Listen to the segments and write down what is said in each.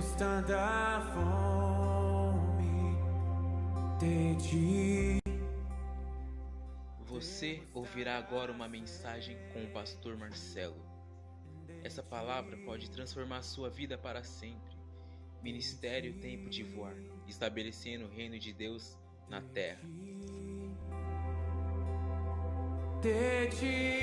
Deus tanta fome de ti. Você ouvirá agora uma mensagem com o pastor Marcelo. Essa palavra pode transformar sua vida para sempre. Ministério Tempo de Voar, estabelecendo o reino de Deus na terra. De ti,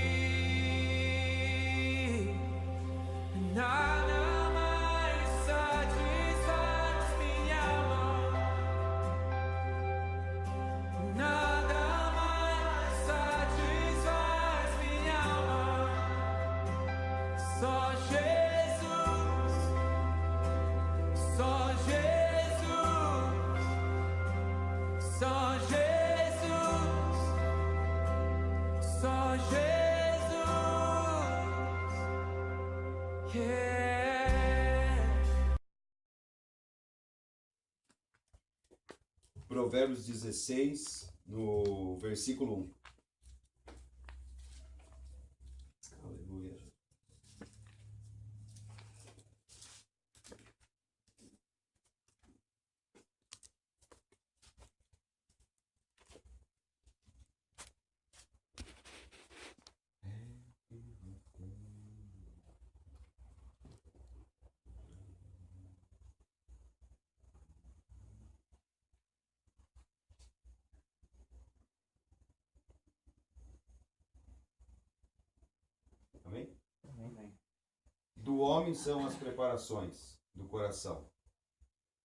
nada mais satisfaz minha alma, nada mais satisfaz minha alma, só Jesus, só Jesus, só Jesus. Só Jesus, yeah. Provérbios 16, no versículo 1. Aleluia. Amém? Amém. Do homem são as preparações do coração,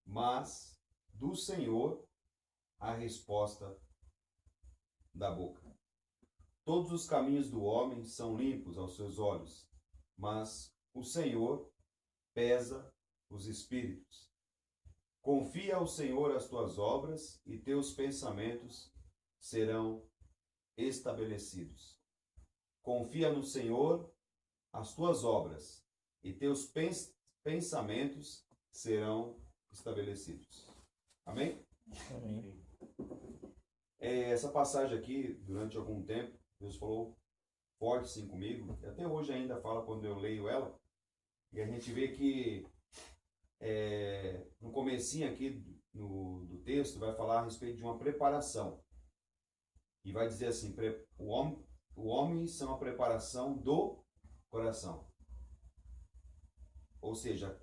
mas do Senhor a resposta da boca. Todos os caminhos do homem são limpos aos seus olhos, mas o Senhor pesa os espíritos. Confia ao Senhor as tuas obras e teus pensamentos serão estabelecidos. Confia no Senhor as tuas obras e teus pensamentos serão estabelecidos. Amém? Amém. Essa passagem aqui, durante algum tempo, Deus falou forte sim comigo, e até hoje ainda fala quando eu leio ela, e a gente vê que no comecinho aqui do texto vai falar a respeito de uma preparação. E vai dizer assim, o homem são a preparação do coração. Ou seja,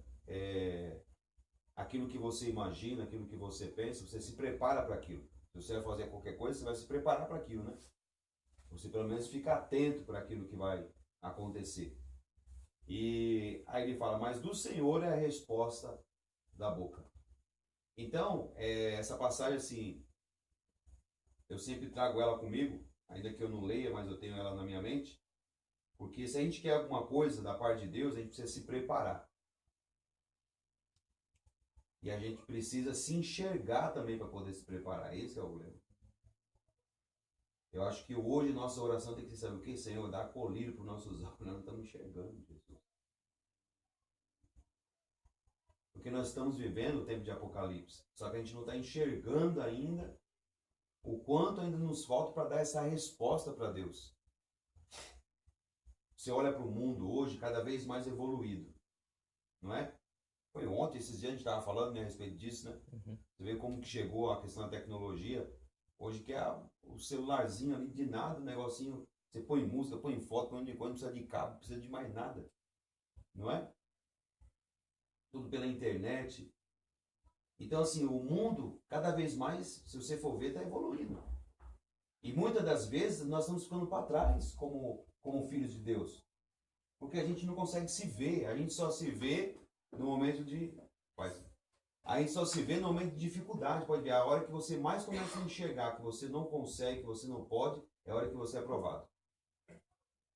aquilo que você imagina, aquilo que você pensa, você se prepara para aquilo. Se você vai fazer qualquer coisa, você vai se preparar para aquilo, né? Você pelo menos fica atento para aquilo que vai acontecer. E aí ele fala, mas do Senhor é a resposta da boca. Então, essa passagem assim, eu sempre trago ela comigo, ainda que eu não leia, mas eu tenho ela na minha mente, porque se a gente quer alguma coisa da parte de Deus, a gente precisa se preparar. E a gente precisa se enxergar também para poder se preparar. Esse é o problema. Eu acho que hoje nossa oração tem que ser, sabe o que? Senhor, dá colírio para os nossos olhos. Nós não estamos enxergando, Jesus. Porque nós estamos vivendo o tempo de Apocalipse. Só que a gente não está enxergando ainda o quanto ainda nos falta para dar essa resposta para Deus. Você olha para o mundo hoje cada vez mais evoluído. Não é? Foi ontem, esses dias a gente estava falando, né, a respeito disso, né? Uhum. Você vê como que chegou a questão da tecnologia. Hoje que é o celularzinho ali de nada, o negocinho. Você põe música, põe foto, põe onde não precisa de cabo, não precisa de mais nada. Não é? Tudo pela internet. Então, assim, o mundo, cada vez mais, se você for ver, está evoluindo. E muitas das vezes nós estamos ficando para trás como filhos de Deus. Porque a gente não consegue se ver, a gente só se vê no momento de... A gente só se vê no momento de dificuldade, pode ver. A hora que você mais começa a enxergar que você não consegue, que você não pode, é a hora que você é aprovado.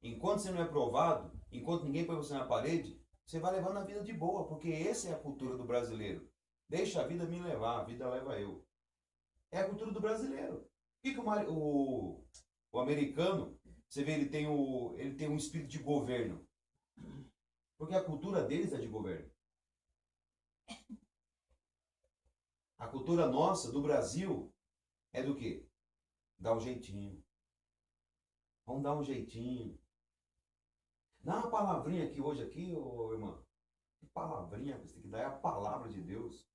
Enquanto você não é aprovado, enquanto ninguém põe você na parede, você vai levando a vida de boa, porque essa é a cultura do brasileiro. Deixa a vida me levar, a vida leva eu. É a cultura do brasileiro. Por que o americano, você vê, ele tem um espírito de governo? Porque a cultura deles é de governo. A cultura nossa, do Brasil, é do quê? Dá um jeitinho. Vamos dar um jeitinho. Dá uma palavrinha aqui hoje, aqui, ô irmã. Que palavrinha, você tem que dar é a palavra de Deus.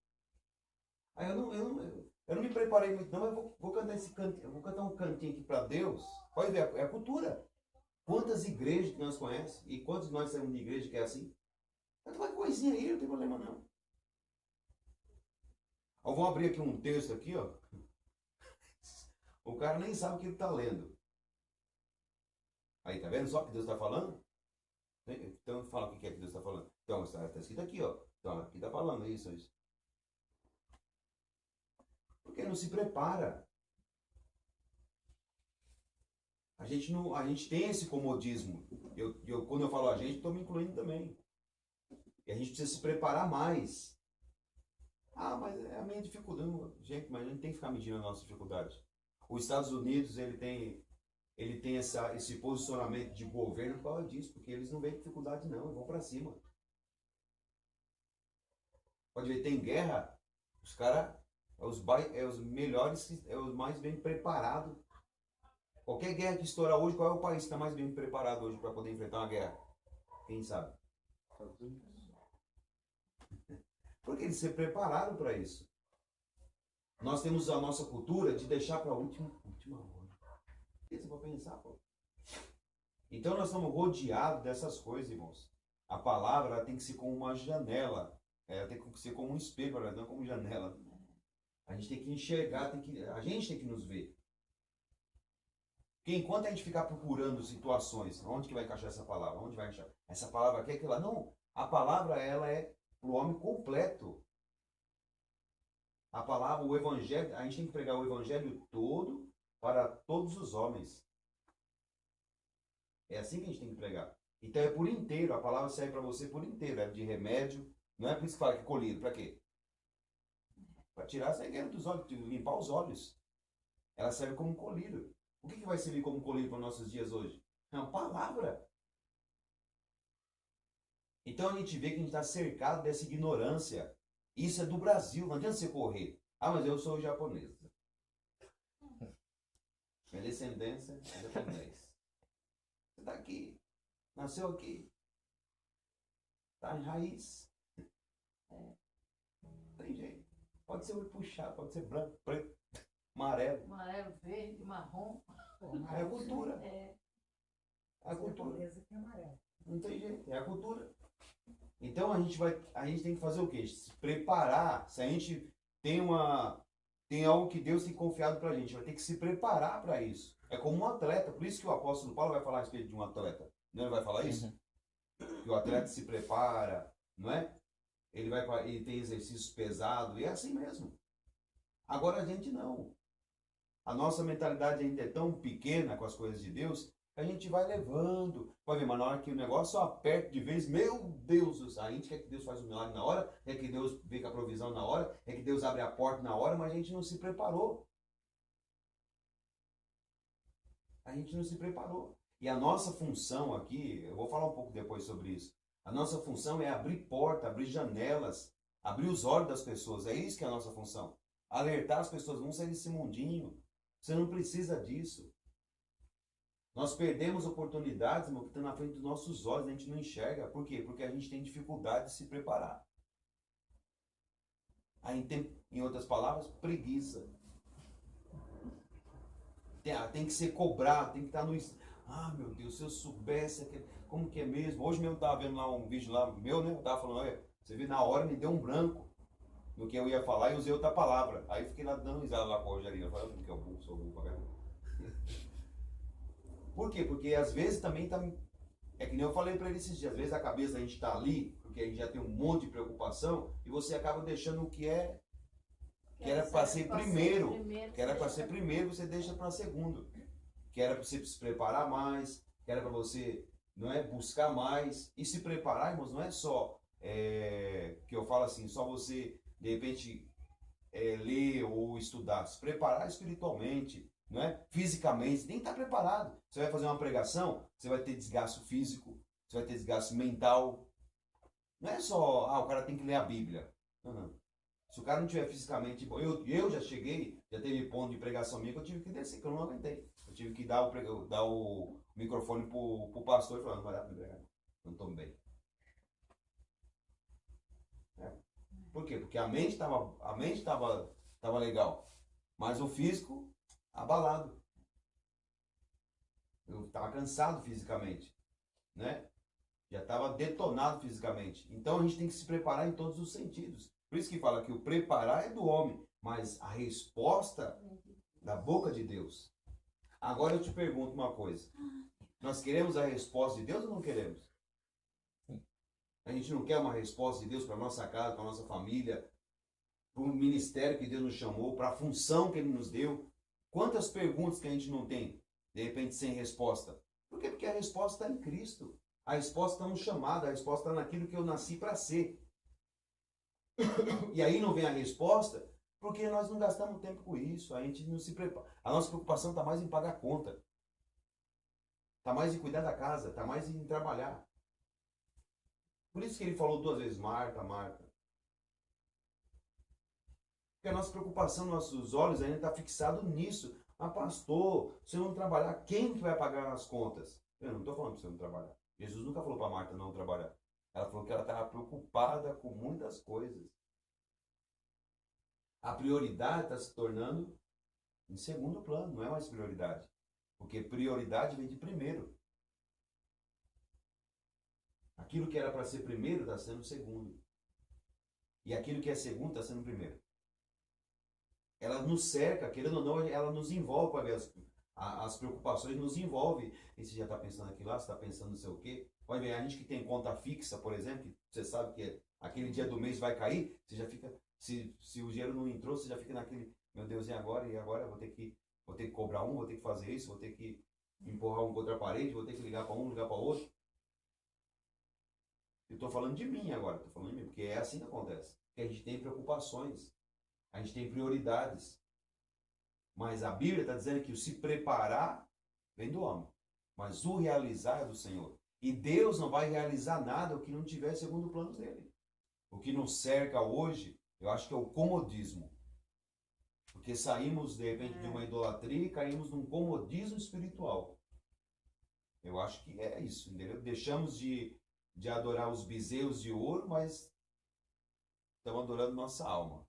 Aí eu não me preparei muito, não, mas vou cantar esse canto, eu vou cantar um cantinho aqui para Deus. Pode ver, é a cultura. Quantas igrejas que nós conhecemos e quantos nós temos de igreja que é assim? Canta uma coisinha aí, não tem problema não. Ó, vamos abrir aqui um texto aqui, ó. O cara nem sabe o que ele está lendo. Aí, tá vendo só o que Deus está falando? Então fala o que é que Deus está falando. Então, está escrito aqui, ó. Então, aqui está falando isso, isso. Porque não se prepara. A gente tem esse comodismo. Quando eu falo a gente, estou me incluindo também. E a gente precisa se preparar mais. Ah, mas é a minha dificuldade. Gente, mas a gente tem que ficar medindo a nossa dificuldade. Os Estados Unidos, ele tem esse posicionamento de governo por causa disso, porque eles não veem dificuldade não, eles vão para cima. Pode ver, tem guerra, os caras é os melhores, é os mais bem preparados. Qualquer guerra que estourar hoje, qual é o país que está mais bem preparado hoje para poder enfrentar uma guerra? Quem sabe? Porque eles se prepararam para isso. Nós temos a nossa cultura de deixar para a última hora. Você vai pensar, pô. Então nós estamos rodeados dessas coisas, irmãos. A palavra ela tem que ser como uma janela. Ela tem que ser como um espelho, não como janela. A gente tem que enxergar, a gente tem que nos ver. Porque enquanto a gente ficar procurando situações, onde que vai encaixar essa palavra? Onde vai encaixar? Essa palavra aqui é aquela. Não, a palavra ela é para o homem completo. A palavra, o evangelho, a gente tem que pregar o evangelho todo para todos os homens. É assim que a gente tem que pregar. Então é por inteiro, a palavra serve para você por inteiro, é de remédio. Não é por isso que fala que é colírio, para quê? Para tirar a cegueira dos olhos, limpar os olhos. Ela serve como colírio. O que vai servir como colírio para os nossos dias hoje? É uma palavra. Então a gente vê que a gente está cercado dessa ignorância. Isso é do Brasil, não adianta você correr. Ah, mas eu sou japonesa. Minha descendência é japonês. Você está aqui, nasceu aqui, está em raiz. Tem jeito. Pode ser olho puxado, pode ser branco, preto, amarelo. Amarelo, verde, marrom. É a cultura. É. É a cultura. Que é amarelo. Não tem jeito, é a cultura. Então a gente tem que fazer o quê? Se preparar. Se a gente tem algo que Deus tem confiado pra gente, vai ter que se preparar para isso. É como um atleta, por isso que o apóstolo Paulo vai falar a respeito de um atleta. Não ele vai falar isso? Que o atleta se prepara, não é? Ele tem exercícios pesados, e é assim mesmo. Agora a gente não. A nossa mentalidade ainda é tão pequena com as coisas de Deus, que a gente vai levando. Pode ver, mas na hora que o negócio aperta de vez, meu Deus, a gente quer que Deus faça um milagre na hora, quer que Deus vê com a provisão na hora, quer que Deus abre a porta na hora, mas a gente não se preparou. A gente não se preparou. E a nossa função aqui, eu vou falar um pouco depois sobre isso, a nossa função é abrir porta, abrir janelas, abrir os olhos das pessoas. É isso que é a nossa função. Alertar as pessoas, vão sair desse mundinho. Você não precisa disso. Nós perdemos oportunidades, irmão, que estão na frente dos nossos olhos, a gente não enxerga. Por quê? Porque a gente tem dificuldade de se preparar. A gente tem, em outras palavras, preguiça. Tem que ser cobrado, tem que estar no... Ah, meu Deus, se eu soubesse como que é mesmo. Hoje mesmo eu estava vendo lá um vídeo lá meu, né? Eu estava falando, olha, você viu, na hora me deu um branco no que eu ia falar e usei outra palavra. Aí fiquei lá dando risada lá com a Rogerina. Falei, porque eu sou burro pra caramba. Por quê? Porque às vezes também tá... É que nem eu falei para ele esses dias. Às vezes a cabeça da gente está ali, porque a gente já tem um monte de preocupação, e você acaba deixando o que era para ser primeiro. Que era para ser primeiro, você deixa para segundo. Que era para você se preparar mais, que era para você, não é, buscar mais. E se preparar, irmãos, não é só, que eu falo assim, só você, de repente, ler ou estudar. Se preparar espiritualmente, não é? Fisicamente, você tem que estar preparado. Você vai fazer uma pregação, você vai ter desgaste físico, você vai ter desgaste mental. Não é só, o cara tem que ler a Bíblia. Não, não. Se o cara não tiver fisicamente bom, eu já cheguei, já teve ponto de pregação minha que eu tive que descer, que eu não aguentei. Eu tive que dar o microfone pro pastor e falar, não vai dar pra pregar, não estou bem. Por quê? Porque a mente estava legal, mas o físico abalado. Eu estava cansado fisicamente, né? Já estava detonado fisicamente. Então a gente tem que se preparar em todos os sentidos. Por isso que fala que o preparar é do homem, mas a resposta da boca de Deus. Agora eu te pergunto uma coisa. Nós queremos a resposta de Deus ou não queremos? A gente não quer uma resposta de Deus para nossa casa, para nossa família, para o ministério que Deus nos chamou, para a função que Ele nos deu. Quantas perguntas que a gente não tem, de repente, sem resposta? Por quê? Porque a resposta está em Cristo. A resposta está no chamado, a resposta está naquilo que eu nasci para ser. E aí não vem a resposta, porque nós não gastamos tempo com isso, a gente não se prepara. A nossa preocupação está mais em pagar a conta. Está mais em cuidar da casa, está mais em trabalhar. Por isso que ele falou 2 vezes, Marta, Marta. Porque a nossa preocupação, nossos olhos ainda está fixado nisso. Ah, pastor, se eu não trabalhar, quem que vai pagar as contas? Eu não estou falando para você não trabalhar. Jesus nunca falou para Marta não trabalhar. Ela falou que ela estava preocupada com muitas coisas. A prioridade está se tornando em segundo plano, não é mais prioridade. Porque prioridade vem de primeiro. Aquilo que era para ser primeiro está sendo segundo. E aquilo que é segundo está sendo primeiro. Ela nos cerca, querendo ou não, ela nos envolve para ver as preocupações, nos envolve. E você já está pensando aqui lá, você está pensando não sei o quê. Pode ver, a gente que tem conta fixa, por exemplo, que você sabe que aquele dia do mês vai cair, você já fica, se o dinheiro não entrou, você já fica naquele, meu Deus, e agora? E agora? Vou ter que cobrar um, vou ter que fazer isso, vou ter que empurrar um contra a parede, vou ter que ligar para um, ligar para outro. Eu estou falando de mim agora, estou falando de mim, porque é assim que acontece. Porque a gente tem preocupações, a gente tem prioridades. Mas a Bíblia está dizendo que o se preparar vem do homem, mas o realizar é do Senhor. E Deus não vai realizar nada o que não tiver segundo o plano dele. O que nos cerca hoje, eu acho que é o comodismo. Porque saímos, de repente, de uma idolatria e caímos num comodismo espiritual. Eu acho que é isso, entendeu? Deixamos de adorar os bezerros de ouro, mas estamos adorando nossa alma.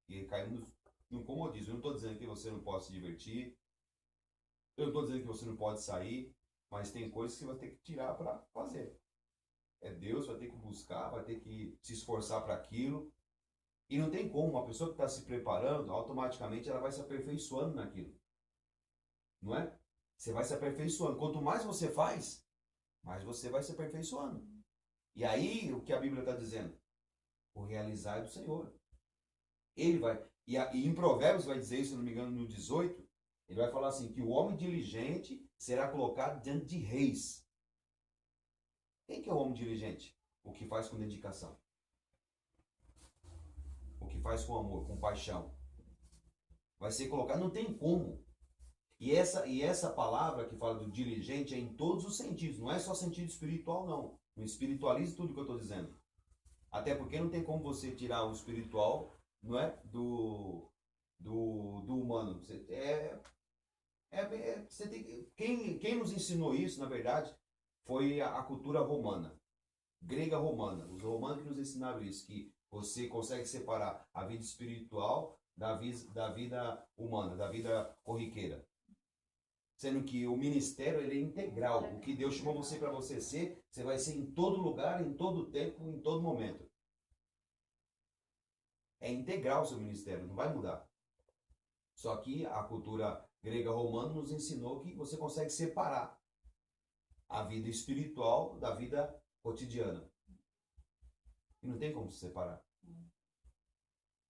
E caímos num comodismo. Eu não estou dizendo que você não pode se divertir, eu não estou dizendo que você não pode sair, mas tem coisas que você vai ter que tirar para fazer. É Deus, vai ter que buscar, vai ter que se esforçar para aquilo. E não tem como, uma pessoa que está se preparando, automaticamente ela vai se aperfeiçoando naquilo. Não é? Você vai se aperfeiçoando. Quanto mais você faz, mais você vai se aperfeiçoando. E aí, o que a Bíblia está dizendo? O realizar é do Senhor. Ele vai... E em Provérbios vai dizer isso, se não me engano, no 18, ele vai falar assim, que o homem diligente será colocado diante de reis. Quem que é o homem diligente? O que faz com dedicação. O que faz com amor, com paixão. Vai ser colocado, não tem como. E essa palavra que fala do diligente é em todos os sentidos, não é só sentido espiritual, não. Não espiritualize tudo que eu estou dizendo. Até porque não tem como você tirar o espiritual, não é, do humano. Você tem, quem nos ensinou isso, na verdade, foi a cultura romana, grega romana. Os romanos que nos ensinaram isso, que você consegue separar a vida espiritual da vida humana, da vida corriqueira. Sendo que o ministério ele é integral. O que Deus chamou você para você ser, você vai ser em todo lugar, em todo tempo, em todo momento. É integral o seu ministério, não vai mudar. Só que a cultura grega romana nos ensinou que você consegue separar a vida espiritual da vida cotidiana. E não tem como se separar.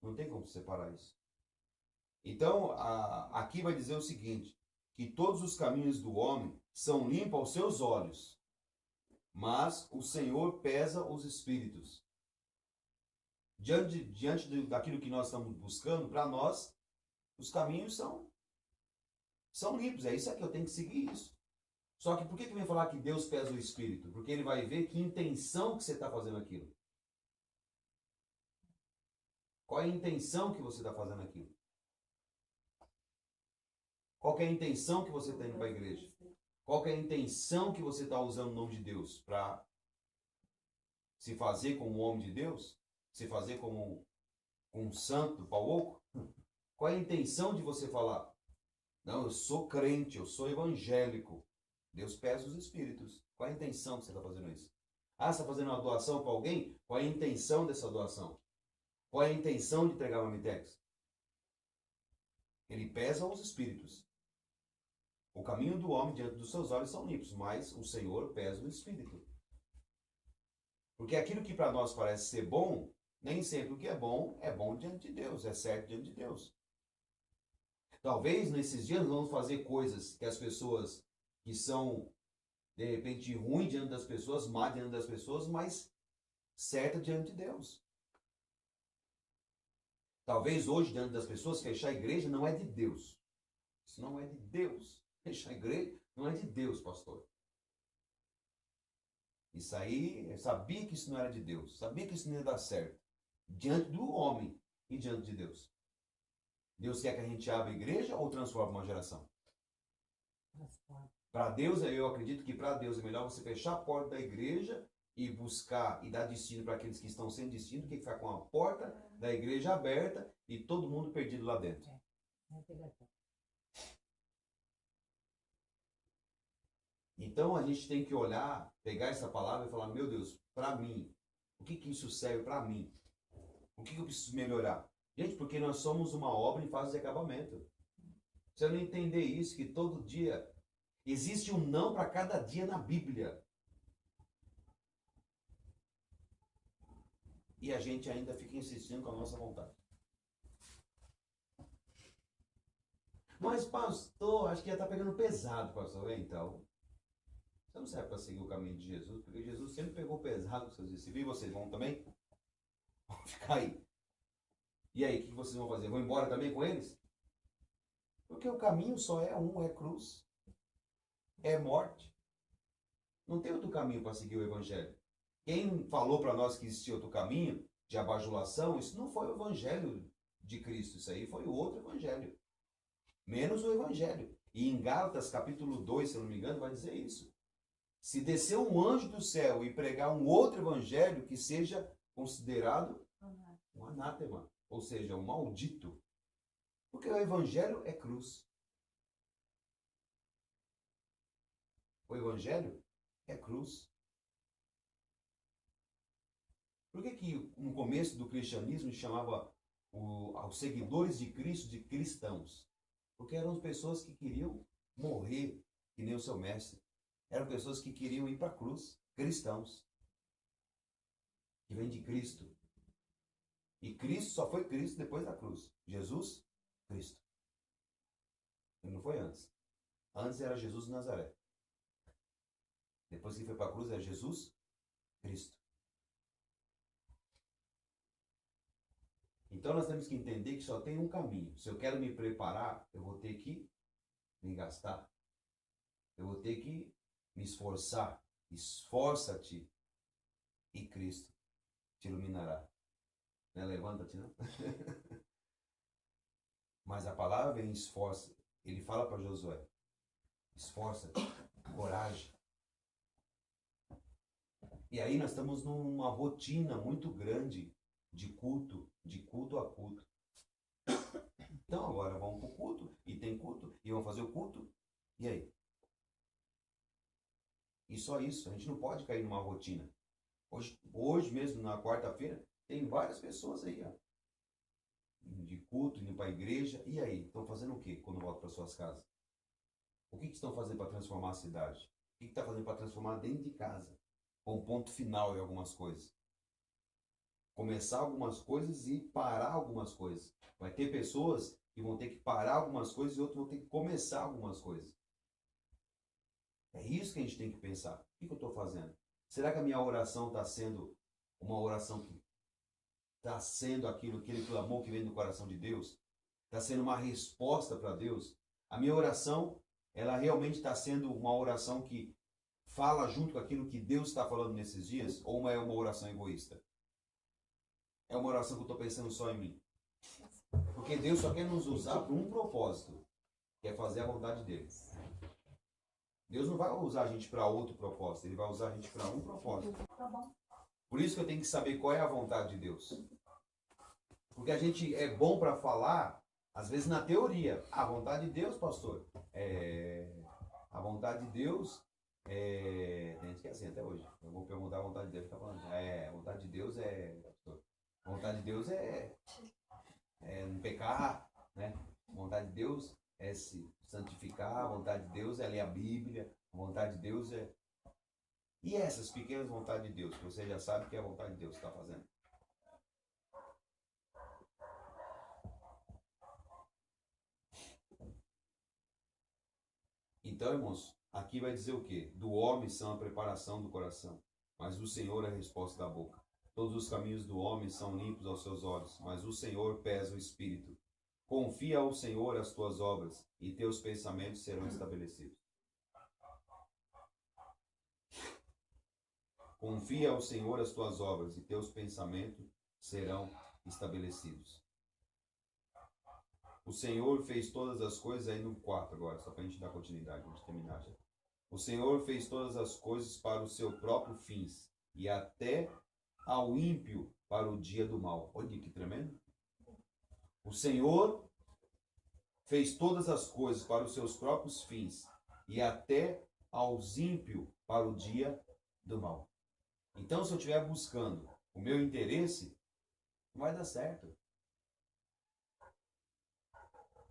Não tem como se separar isso. Então, aqui vai dizer o seguinte, que todos os caminhos do homem são limpos aos seus olhos, mas o Senhor pesa os espíritos. Diante daquilo que nós estamos buscando, para nós, os caminhos são limpos. É isso aqui, eu tenho que seguir isso. Só que por que vem falar que Deus pesa o espírito? Porque ele vai ver que intenção que você está fazendo aquilo. Qual é a intenção que você está fazendo aquilo? Qual que é a intenção que você está indo para a igreja? Qual que é a intenção que você está usando o nome de Deus para se fazer como homem de Deus? Se fazer como um santo pauoco? Qual é a intenção de você falar? Não, eu sou crente, eu sou evangélico. Deus pesa os espíritos. Qual é a intenção que você está fazendo isso? Ah, você está fazendo uma doação para alguém? Qual é a intenção dessa doação? Qual é a intenção de entregar uma mitex? Ele pesa os espíritos. O caminho do homem diante dos seus olhos são limpos, mas o Senhor pesa o espírito. Porque aquilo que para nós parece ser bom, nem sempre o que é bom diante de Deus, é certo diante de Deus. Talvez nesses dias vamos fazer coisas que as pessoas que são, de repente, ruins diante das pessoas, má diante das pessoas, mas certa diante de Deus. Talvez hoje, diante das pessoas, fechar a igreja não é de Deus. Isso não é de Deus. Fechar a igreja não é de Deus, pastor. Isso aí, eu sabia que isso não era de Deus. Sabia que isso não ia dar certo. Diante do homem e diante de Deus. Deus quer que a gente abra a igreja ou transforme uma geração? Para Deus, eu acredito que para Deus é melhor você fechar a porta da igreja e buscar e dar destino para aqueles que estão sem destino, do que ficar com a porta da igreja aberta e todo mundo perdido lá dentro. Então a gente tem que olhar, pegar essa palavra e falar, meu Deus, para mim, o que isso serve para mim? O que eu preciso melhorar? Gente, porque nós somos uma obra em fase de acabamento. Se eu não entender isso, que todo dia existe um não para cada dia na Bíblia. E a gente ainda fica insistindo com a nossa vontade. Mas, pastor, acho que já está pegando pesado, pastor. Então, você não serve para seguir o caminho de Jesus, porque Jesus sempre pegou pesado com seus discípulos. E vocês vão também? Vão ficar aí. E aí, o que vocês vão fazer? Vão embora também com eles? Porque o caminho só é um, é cruz. É morte. Não tem outro caminho para seguir o evangelho. Quem falou para nós que existia outro caminho de abajulação, isso não foi o evangelho de Cristo, isso aí foi o outro evangelho. Menos o evangelho. E em Gálatas, capítulo 2, se eu não me engano, vai dizer isso. Se descer um anjo do céu e pregar um outro evangelho que seja considerado um anátema, ou seja, um maldito. Porque o evangelho é cruz. O evangelho é cruz. Por que no começo do cristianismo chamava os seguidores de Cristo de cristãos? Porque eram pessoas que queriam morrer, que nem o seu mestre. Eram pessoas que queriam ir para a cruz. Cristãos. Que vem de Cristo. E Cristo só foi Cristo depois da cruz. Jesus, Cristo. Ele não foi antes. Antes era Jesus de Nazaré. Depois que foi para a cruz era Jesus, Cristo. Então nós temos que entender que só tem um caminho. Se eu quero me preparar, eu vou ter que me gastar. Eu vou ter que me esforçar. Esforça-te e Cristo te iluminará. Não é levanta-te, não? Mas a palavra vem esforça. Ele fala para Josué, esforça-te, coragem. E aí nós estamos numa rotina muito grande de culto a culto. Então agora vamos para o culto, e tem culto, e vamos fazer o culto, e aí? E só isso, a gente não pode cair numa rotina. Hoje mesmo, na quarta-feira, tem várias pessoas aí, ó, de culto, indo para a igreja, e aí? Estão fazendo o quê quando voltam para suas casas? O que estão fazendo para transformar a cidade? O que está fazendo para transformar dentro de casa? Com um ponto final em algumas coisas. Começar algumas coisas e parar algumas coisas. Vai ter pessoas que vão ter que parar algumas coisas e outros vão ter que começar algumas coisas. É isso que a gente tem que pensar. O que eu estou fazendo? Será que a minha oração está sendo uma oração que está sendo aquele clamor que vem do coração de Deus? Está sendo uma resposta para Deus? A minha oração, ela realmente está sendo uma oração que fala junto com aquilo que Deus está falando nesses dias? Ou é uma oração egoísta? É uma oração que eu estou pensando só em mim? Porque Deus só quer nos usar para um propósito, que é fazer a vontade dele. Deus não vai usar a gente para outro propósito, ele vai usar a gente para um propósito. Tá bom. Por isso que eu tenho que saber qual é a vontade de Deus. Porque a gente é bom para falar, às vezes na teoria. A vontade de Deus, pastor, a vontade de Deus tem gente que é assim até hoje. Eu vou perguntar a vontade de Deus, tá falando. A vontade de Deus pastor, a vontade de Deus é não pecar, né? A vontade de Deus é se santificar, a vontade de Deus é ler a Bíblia, a vontade de Deus é... E essas pequenas vontades de Deus, que você já sabe que é a vontade de Deus que está fazendo. Então, irmãos, aqui vai dizer o quê? Do homem são a preparação do coração, mas do Senhor é a resposta da boca. Todos os caminhos do homem são limpos aos seus olhos, mas o Senhor pesa o espírito. Confia ao Senhor as tuas obras, e teus pensamentos serão estabelecidos. Confia ao Senhor as tuas obras, e teus pensamentos serão estabelecidos. O Senhor fez todas as coisas, aí no 4 agora, só para a gente dar continuidade, vamos terminar já. O Senhor fez todas as coisas para o seu próprio fins, e até ao ímpio para o dia do mal. Olha que tremendo. O Senhor fez todas as coisas para os seus próprios fins, e até aos ímpios para o dia do mal. Então, se eu estiver buscando o meu interesse, não vai dar certo.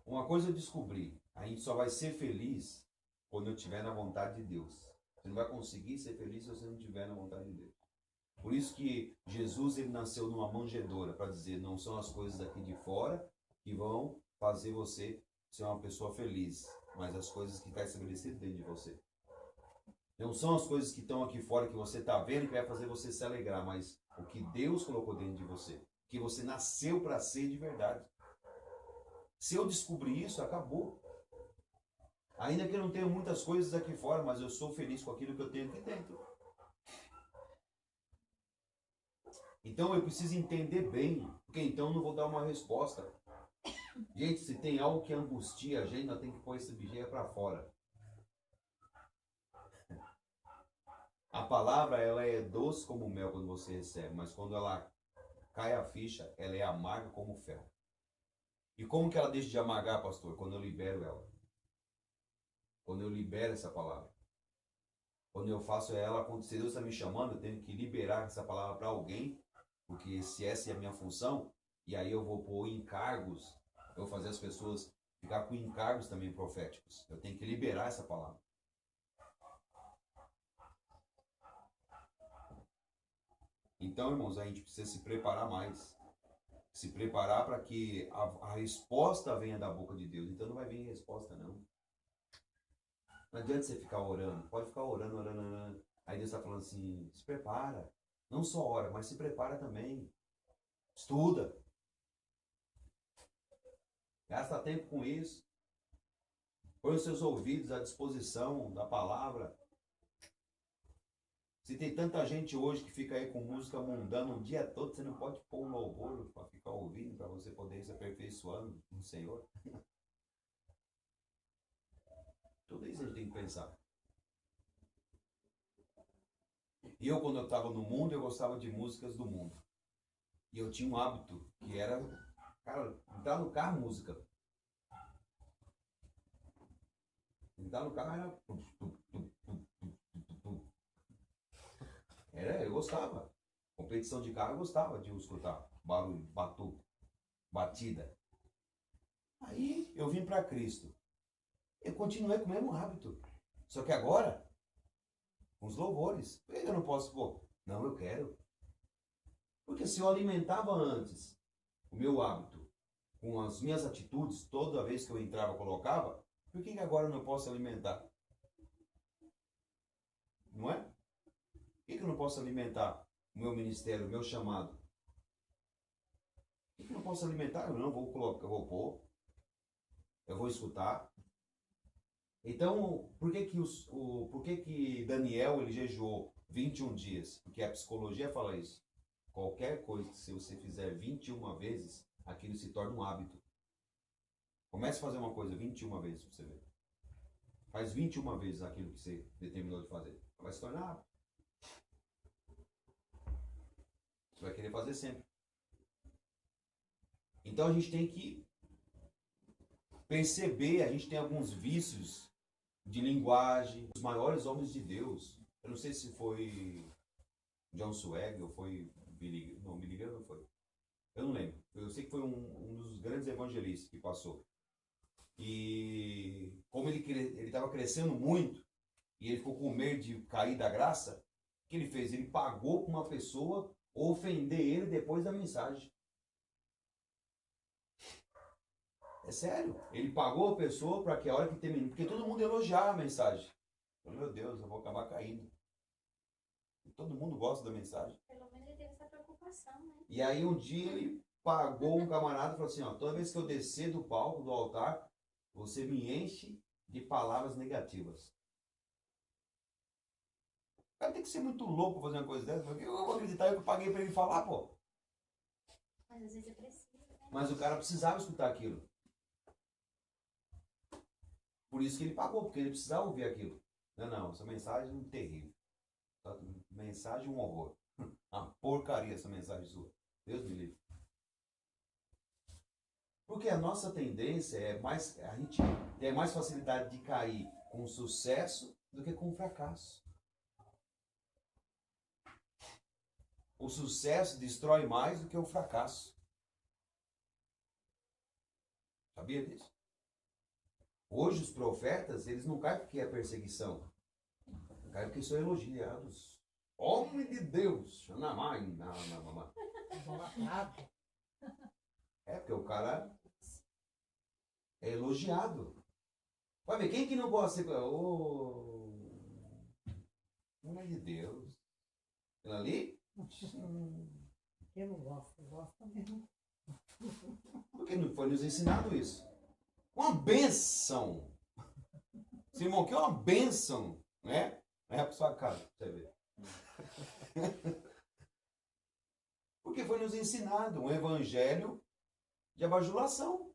Uma coisa eu descobri, a gente só vai ser feliz quando eu estiver na vontade de Deus. Você não vai conseguir ser feliz se você não estiver na vontade de Deus. Por isso que Jesus ele nasceu numa manjedoura, para dizer, não são as coisas aqui de fora que vão fazer você ser uma pessoa feliz, mas as coisas que estão estabelecidas dentro de você. Não são as coisas que estão aqui fora que você está vendo que vai fazer você se alegrar, mas o que Deus colocou dentro de você, que você nasceu para ser de verdade. Se eu descobrir isso, acabou. Ainda que eu não tenha muitas coisas aqui fora, mas eu sou feliz com aquilo que eu tenho aqui dentro. Então eu preciso entender bem, porque então eu não vou dar uma resposta. Gente, se tem algo que angustia a gente, nós temos que pôr esse bijeira para fora. A palavra, ela é doce como mel quando você recebe, mas quando ela cai a ficha, ela é amarga como fel. E como que ela deixa de amargar, pastor? Quando eu libero ela. Quando eu libero essa palavra. Quando eu faço ela acontecer, Deus está me chamando, eu tenho que liberar essa palavra para alguém, porque se essa é a minha função, e aí eu vou pôr encargos, eu vou fazer as pessoas ficar com encargos também proféticos. Eu tenho que liberar essa palavra. Então, irmãos, a gente precisa se preparar mais. Se preparar para que a resposta venha da boca de Deus. Então não vai vir resposta, não. Não adianta você ficar orando. Pode ficar orando, orando, orando. Aí Deus está falando assim, se prepara. Não só ora, mas se prepara também. Estuda. Gasta tempo com isso. Põe os seus ouvidos à disposição da palavra. Se tem tanta gente hoje que fica aí com música mundana o dia todo, você não pode pôr um louvor para ficar ouvindo, para você poder ir se aperfeiçoando no Senhor. Tudo isso a gente tem que pensar. E eu, quando eu estava no mundo, eu gostava de músicas do mundo. E eu tinha um hábito, que era, cara, entrar no carro, música. Entrar no carro era... eu gostava. Competição de carro eu gostava de escutar barulho, batuque, batida. Aí eu vim para Cristo. Eu continuei com o mesmo hábito. Só que agora, com os louvores. Por que eu não posso pôr? Não, eu quero. Porque se eu alimentava antes o meu hábito com as minhas atitudes, toda vez que eu entrava, eu colocava, por que agora eu não posso alimentar? Não é? Por que eu não posso alimentar o meu ministério, o meu chamado? Por que eu não posso alimentar? Eu não vou colocar, eu vou pôr, eu vou escutar. Então, por que que Daniel ele jejuou 21 dias? Porque a psicologia fala isso. Qualquer coisa que se você fizer 21 vezes, aquilo se torna um hábito. Comece a fazer uma coisa 21 vezes para você ver. Faz 21 vezes aquilo que você determinou de fazer. Vai se tornar hábito. Você vai querer fazer sempre. Então a gente tem que perceber, a gente tem alguns vícios de linguagem. Os maiores homens de Deus, eu não sei se foi John Swagger ou foi Billy Graham, não foi? Eu não lembro. Eu sei que foi um dos grandes evangelistas que passou. E como ele estava crescendo muito e ele ficou com medo de cair da graça, o que ele fez? Ele pagou para uma pessoa ofender ele depois da mensagem. É sério. Ele pagou a pessoa para que a hora que terminou, porque todo mundo elogiava a mensagem. Meu Deus, eu vou acabar caindo. Todo mundo gosta da mensagem. Pelo menos ele teve essa preocupação, né? E aí um dia ele pagou um camarada e falou assim, ó, toda vez que eu descer do palco, do altar, você me enche de palavras negativas. O cara tem que ser muito louco pra fazer uma coisa dessa, porque eu vou acreditar que eu paguei pra ele falar, pô. Mas às vezes é preciso, né? Mas o cara precisava escutar aquilo. Por isso que ele pagou, porque ele precisava ouvir aquilo. Não, essa mensagem é terrível. Mensagem um horror. Uma porcaria essa mensagem sua. Deus me livre. Porque a nossa tendência é mais, a gente tem mais facilidade de cair com sucesso do que com fracasso. O sucesso destrói mais do que o fracasso. Sabia disso? Hoje os profetas, eles não caem porque é perseguição. Caem porque são elogiados. Homem de Deus. Idolatrado. É porque o cara é elogiado. Vai ver, quem que não gosta de ser... Ô, homem de Deus. Aquilo ali? Eu não gosto, eu gosto mesmo. Porque não foi nos ensinado isso. Uma bênção. Seu irmão, que é uma bênção, né? É para sua casa, pra você ver. Porque foi nos ensinado um evangelho de abajulação.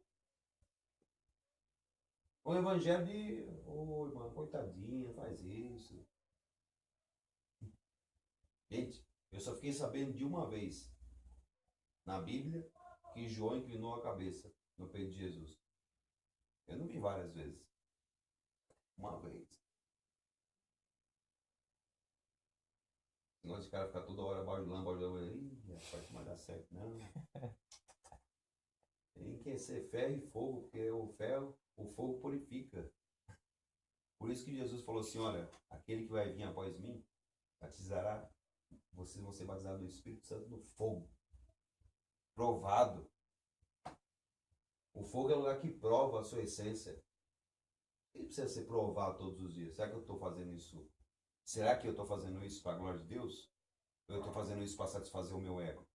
Um evangelho de, ô irmã, coitadinha, faz isso. Gente, eu só fiquei sabendo de uma vez na Bíblia que João inclinou a cabeça no peito de Jesus. Eu não vi várias vezes. Uma vez. Negócio de cara ficar toda hora bajulando. Ih, rapaz, não vai dar certo, não. Tem que ser ferro e fogo, porque o fogo purifica. Por isso que Jesus falou assim, olha, aquele que vai vir após mim, batizará, vocês vão ser batizados no Espírito Santo no fogo. Provado. O fogo é o lugar que prova a sua essência. Ele precisa ser provado todos os dias. Será que eu estou fazendo isso? Será que eu estou fazendo isso para a glória de Deus? Ou eu estou fazendo isso para satisfazer o meu ego?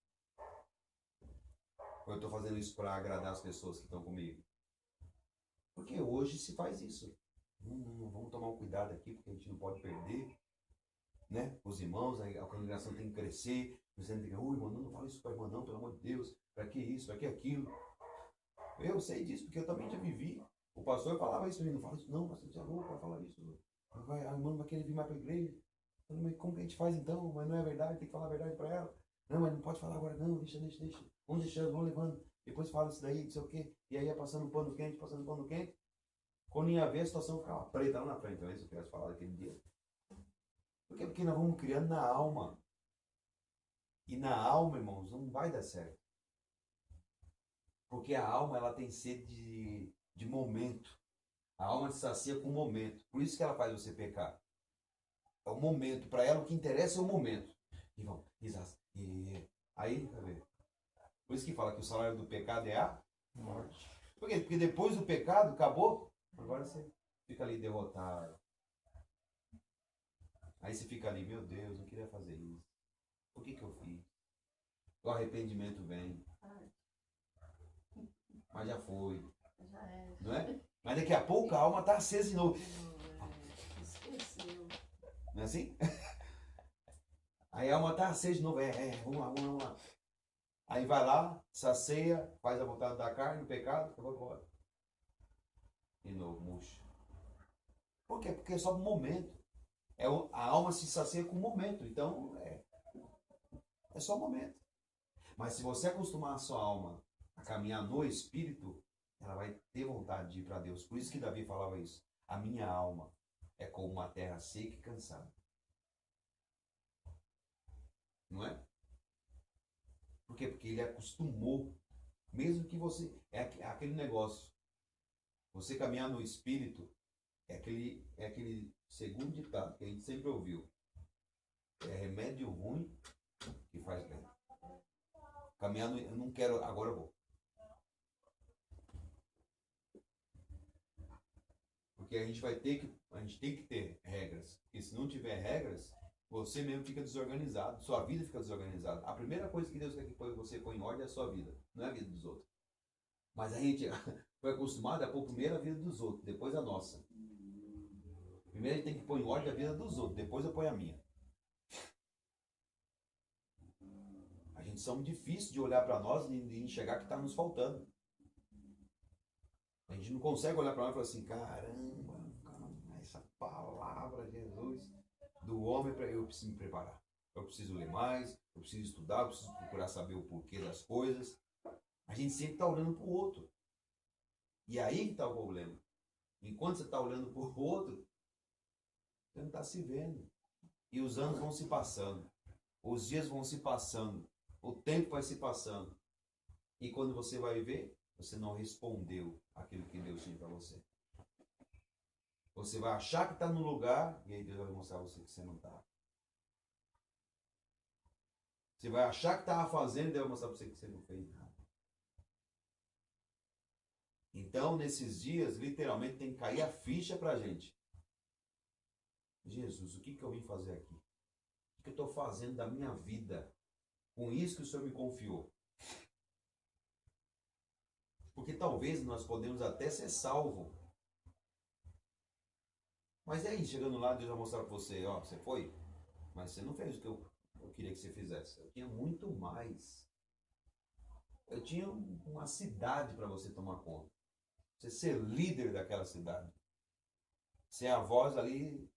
Ou eu estou fazendo isso para agradar as pessoas que estão comigo? Porque hoje se faz isso. Vamos tomar um cuidado aqui, porque a gente não pode perder, né? Os irmãos, a congregação tem que crescer. Você não tem que, irmão, não fala isso para a irmã, não, pelo amor de Deus. Para que isso, para que aquilo? Eu sei disso, porque eu também já vivi. O pastor falava isso para mim, não fala isso não, pastor, você é louco para falar isso. A irmã não vai querer vir mais para a igreja. Mas como que a gente faz então? Mas não é verdade, tem que falar a verdade para ela. Não, mas não pode falar agora não, deixa. Vamos deixando, vamos levando. Depois fala isso daí, não sei o quê. E aí ia passando pano quente. Quando ia ver, a situação ficava preta lá na frente. Então, isso eu quero falar daquele dia. Por quê? Porque nós vamos criando na alma. E na alma, irmãos, não vai dar certo. Porque a alma, ela tem sede de momento. A alma se sacia com o momento. Por isso que ela faz você pecar. É o momento. Para ela, o que interessa é o momento. E vamos, e aí, tá vendo? Por isso que fala que o salário do pecado é a morte. Por quê? Porque depois do pecado, acabou. Agora você fica ali derrotado. Aí você fica ali, meu Deus, não queria fazer isso. Por que eu fiz? O arrependimento vem. Mas já foi. Já é. Não é? Mas daqui a pouco a alma está acesa de novo. Esqueceu. Não é assim? Aí a alma está acesa de novo. Vamos lá. Aí vai lá, sacia, faz a vontade da carne, o pecado, acabou embora. De novo, murcha. Por quê? Porque é só um momento. A alma se sacia com um momento. Então, é só um momento. Mas se você acostumar a sua alma a caminhar no Espírito, ela vai ter vontade de ir para Deus. Por isso que Davi falava isso. A minha alma é como uma terra seca e cansada. Não é? Por quê? Porque ele acostumou. Mesmo que você... É aquele negócio. Você caminhar no Espírito é aquele segundo ditado que a gente sempre ouviu. É remédio ruim que faz bem. Caminhar no... Eu não quero... Agora eu vou. Porque a gente tem que ter regras. Porque se não tiver regras, você mesmo fica desorganizado, sua vida fica desorganizada. A primeira coisa que Deus quer que você põe em ordem é a sua vida, não é a vida dos outros. Mas a gente foi acostumado a pôr primeiro a vida dos outros, depois a nossa. Primeiro a gente tem que pôr em ordem a vida dos outros, depois eu ponho a minha. A gente somos difícil de olhar para nós e enxergar que está nos faltando. A gente não consegue olhar para nós e falar assim, caramba, essa palavra, Jesus, do homem, eu preciso me preparar. Eu preciso ler mais, eu preciso estudar, eu preciso procurar saber o porquê das coisas. A gente sempre está olhando para o outro. E aí que está o problema. Enquanto você está olhando para o outro, você não está se vendo. E os anos vão se passando. Os dias vão se passando. O tempo vai se passando. E quando você vai ver, você não respondeu aquilo que Deus tinha para você. Você vai achar que está no lugar, e aí Deus vai mostrar a você que você não está. Você vai achar que estava fazendo, e Deus vai mostrar para você que você não fez nada. Então, nesses dias, literalmente, tem que cair a ficha para a gente. Jesus, o que eu vim fazer aqui? O que eu estou fazendo da minha vida com isso que o Senhor me confiou? Porque talvez nós podemos até ser salvos. Mas aí, chegando lá, Deus vai mostrar para você, ó, você foi, mas você não fez o que eu queria que você fizesse. Eu tinha muito mais. Eu tinha uma cidade para você tomar conta. Você ser líder daquela cidade. Ser a voz ali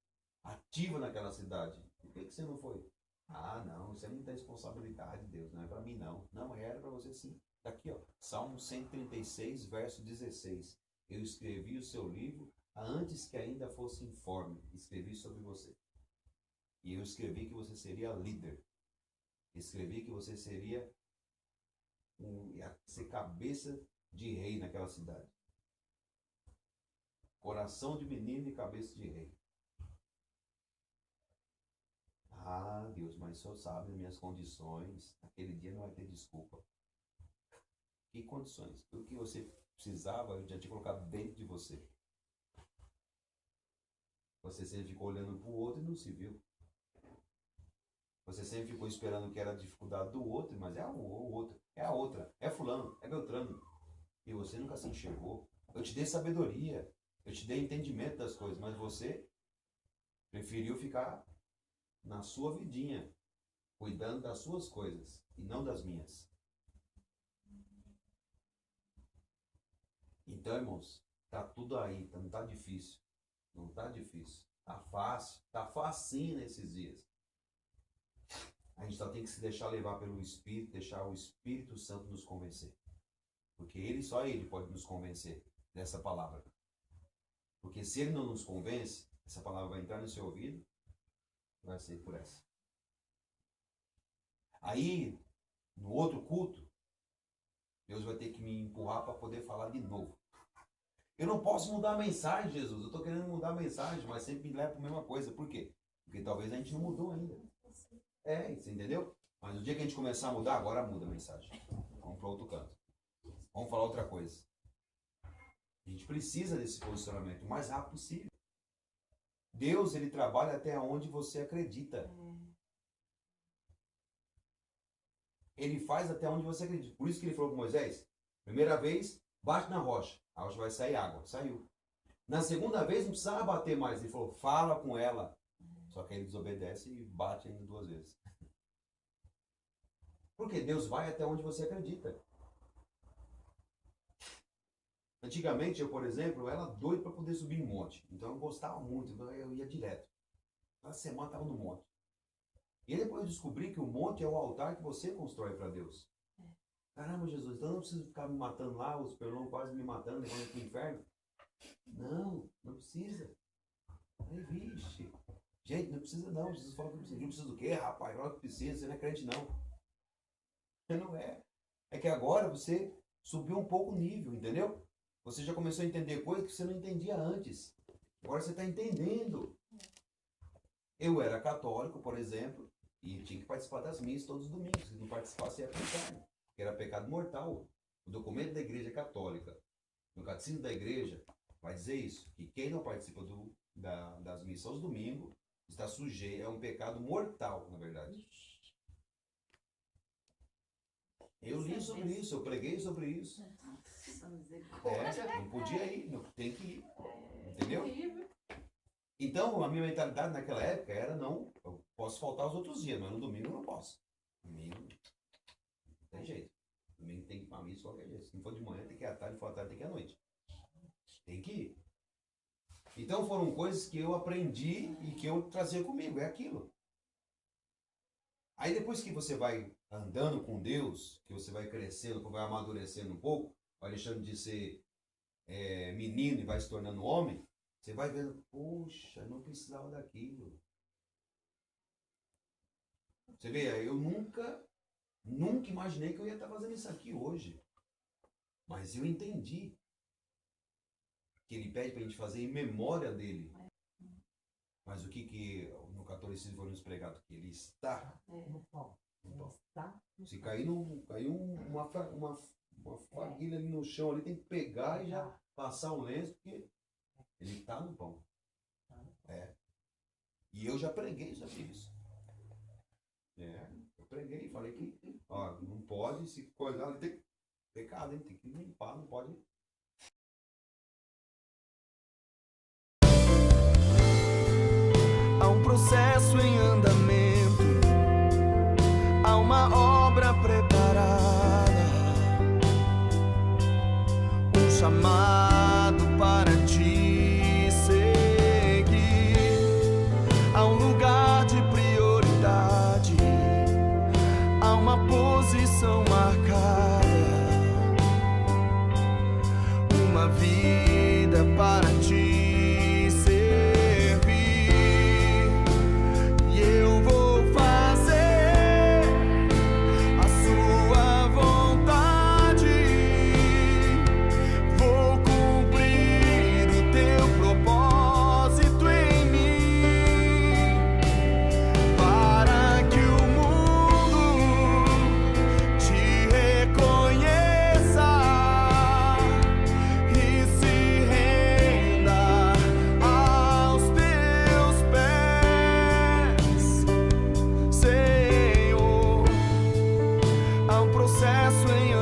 ativa naquela cidade. Por que você não foi? Ah, não, isso é muita responsabilidade, Deus, não é para mim não. Não, era para você sim. Tá aqui, ó, Salmo 136, verso 16. Eu escrevi o seu livro antes que ainda fosse informe. Escrevi sobre você. E eu escrevi que você seria líder. Escrevi que você seria ser cabeça de rei naquela cidade. Coração de menino e cabeça de rei. Ah, Deus, mas o Senhor sabe as minhas condições. Naquele dia não vai ter desculpa. Que condições? Tudo que você precisava, eu já tinha colocado dentro de você. Você sempre ficou olhando para o outro e não se viu. Você sempre ficou esperando que era a dificuldade do outro, mas é o outro, é a outra, é fulano, é Beltrano. E você nunca se enxergou. Eu te dei sabedoria, eu te dei entendimento das coisas, mas você preferiu ficar na sua vidinha, cuidando das suas coisas e não das minhas. Então, irmãos, tá tudo aí, não tá difícil. Não tá difícil. Tá fácil, tá facinho nesses dias. A gente só tem que se deixar levar pelo Espírito, deixar o Espírito Santo nos convencer. Porque só ele pode nos convencer dessa palavra. Porque se ele não nos convence, essa palavra vai entrar no seu ouvido e vai ser por essa. Aí, no outro culto, Deus vai ter que me empurrar para poder falar de novo. Eu não posso mudar a mensagem, Jesus. Eu estou querendo mudar a mensagem, mas sempre me leva para a mesma coisa. Por quê? Porque talvez a gente não mudou ainda. Você entendeu? Mas no dia que a gente começar a mudar, agora muda a mensagem. Vamos para outro canto. Vamos falar outra coisa. A gente precisa desse posicionamento o mais rápido possível. Deus, ele trabalha até onde você acredita. Ele faz até onde você acredita. Por isso que ele falou com Moisés, primeira vez, bate na rocha. A rocha vai sair água. Saiu. Na segunda vez, não precisava bater mais. Ele falou, fala com ela. Só que ele desobedece e bate ainda 2 vezes. Porque Deus vai até onde você acredita. Antigamente, eu, por exemplo, eu era doido para poder subir em monte. Então eu gostava muito, então eu ia direto. Na semana eu estava no monte. E depois eu descobri que o monte é o altar que você constrói para Deus. Caramba, Jesus, então eu não preciso ficar me matando lá, os perlão quase me matando, levando pro inferno. Não, não precisa. Aí, vixe. Gente, não precisa não. Jesus fala que não precisa. Não precisa do quê, rapaz? Claro que precisa, você não é crente não. Não é. É que agora você subiu um pouco o nível, entendeu? Você já começou a entender coisas que você não entendia antes. Agora você está entendendo. Eu era católico, por exemplo, e tinha que participar das missas todos os domingos. Se não participasse, ia para o inferno, que era pecado mortal. O documento da Igreja Católica, no Catecismo da Igreja, vai dizer isso, que quem não participa das missas aos domingos está sujeito, é um pecado mortal, na verdade. Eu li sobre isso, eu preguei sobre isso. Não podia ir, não, tem que ir. Entendeu? Então, a minha mentalidade naquela época era não, eu posso faltar os outros dias, mas no domingo eu não posso. Domingo não tem jeito. Domingo tem que ir pra missa de qualquer jeito. Se não for de manhã, tem que ir à tarde, se for à tarde, tem que ir à noite. Tem que ir. Então foram coisas que eu aprendi e que eu trazia comigo, é aquilo. Aí depois que você vai andando com Deus, que você vai crescendo, que vai amadurecendo um pouco, vai deixando de ser menino e vai se tornando homem, você vai vendo, poxa, não precisava daquilo. Você vê, eu nunca imaginei que eu ia estar fazendo isso aqui hoje. Mas eu entendi que ele pede para a gente fazer em memória dele. Mas o que no catolicismo foi nos pregado? Que ele está No pão. no pão. Está. Se cair uma faguilha ali no chão, ali tem que pegar e já passar um lenço, porque ele está no pão. É. E eu já preguei sobre isso. Eu preguei, falei que não pode se coisar ali, tem pecado, hein? Tem que limpar, não pode. Há um processo em andamento, há uma obra preparada, um chamado para te seguir. Há um lugar de prioridade, há uma posição marcada, uma vida para te processo em